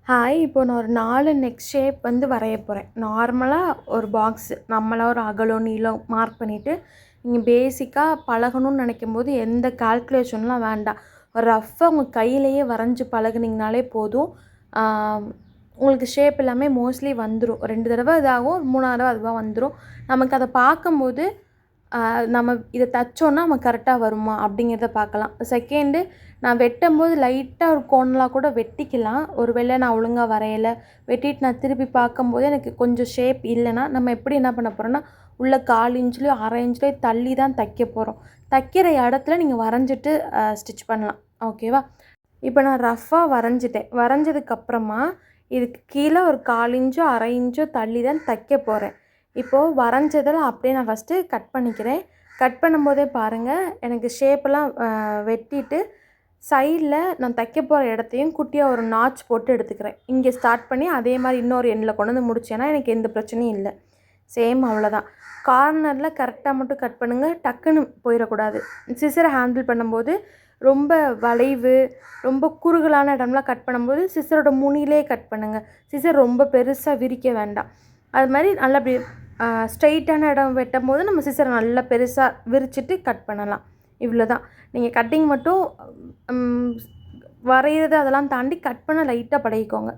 Hi! இப்போ நான் ஒரு 4 நெக் ஷேப் வரைய போறேன். நார்மலா ஒரு பாக்ஸு நம்மளா ஒரு அகலம், நீளம் மார்க் பண்ணிவிட்டு, நீங்க பேசிக்கா பழகணும்னு நெனைக்கும்போது எந்த கால்குலேஷன்லாம் வேண்டாம். ஒரு ரஃப்பா உங்க கையிலேயே வரைஞ்சு பழகுனீங்கனாலே போதும். ஆ உங்களுக்கு ஷேப் எல்லாமே மோஸ்ட்லி வந்துரும். 2 தடவ இதாகும், 3வது தடவ அதுவா வந்துரும். நமக்கு அத பார்க்கும்போது நம்ம இத தச்சோன்னா நம்ம கரெக்ட்டா வருமா? அப்படிங்கிறத பார்க்கலாம். செகண்டு நான் வெட்டும்போது லைட்டா ஒரு கோணலா கூட வெட்டிக்கலாம். ஒரு வேளை நான் ஒழுங்கா வரையல, வெட்டிட்டு நான் திருப்பி பார்க்கும்போது எனக்கு கொஞ்சம் ஷேப் இல்லன்னா, நம்ம எப்படி என்ன பண்ண போறோம்னா, உள்ள 1/4 இன்ச்லயோ, 1/2 இன்ச்லயோ தள்ளி தான் தைக்க போறோம். தைக்கிற இடத்துல நீங்க வரைஞ்சிட்டு ஸ்டிச் பண்ணலாம். ஓகேவா? இப்ப நான் ரஃப்பா வரைஞ்சிட்டேன். வரைஞ்சதுக்கப்புறமா, இதுக்கு கீழ ஒரு 1/4 இன்ச்சோ, 1/2 இன்ச்சோ தள்ளி தான் தைக்க போறேன். இப்போ வரைஞ்சதில அப்படியே நான் ஃபஸ்ட்டு கட் பண்ணிக்கிறேன். கட் பண்ணும்போதே பாருங்க, எனக்கு ஷேப்பெல்லாம் வெட்டிட்டு, சைடில் நான் தைக்க போகிற இடத்தையும் குட்டியா ஒரு நாட்ச் போட்டு எடுத்துக்கிறேன். இங்கே ஸ்டார்ட் பண்ணி அதே மாரி இன்னொரு எண்டில் கொண்டு வந்து முடிச்சேன்னா, எனக்கு எந்த பிரச்சனையும் இல்ல. சேம் அவ்வளோதான். கார்னரில் கரெக்ட்டா மட்டும் கட் பண்ணுங்க. டக்குன்னு போயிறக்கூடாது. சிசர ஹேண்டில் பண்ணும்போது, ரொம்ப வளைவு, ரொம்ப குறுகலான இடம்லாம் கட் பண்ணும்போது, சிசரோட முனியிலே கட் பண்ணுங்க. சிசர் ரொம்ப பெருசா விரிக்க வேண்டாம். அது மாரி நல்லா அப்படி ஸ்ட்ரெயிட்டான இடம் வெட்டும்போது, நம்ம சிசர நல்லா பெருசா விரிச்சிட்டு கட் பண்ணலாம். இவ்வளோதான். நீங்க கட்டிங் மட்டும் ம் வரையிறது அதெல்லாம் தாண்டி கட் பண்ண லைட்டா பழகிக்கோங்க.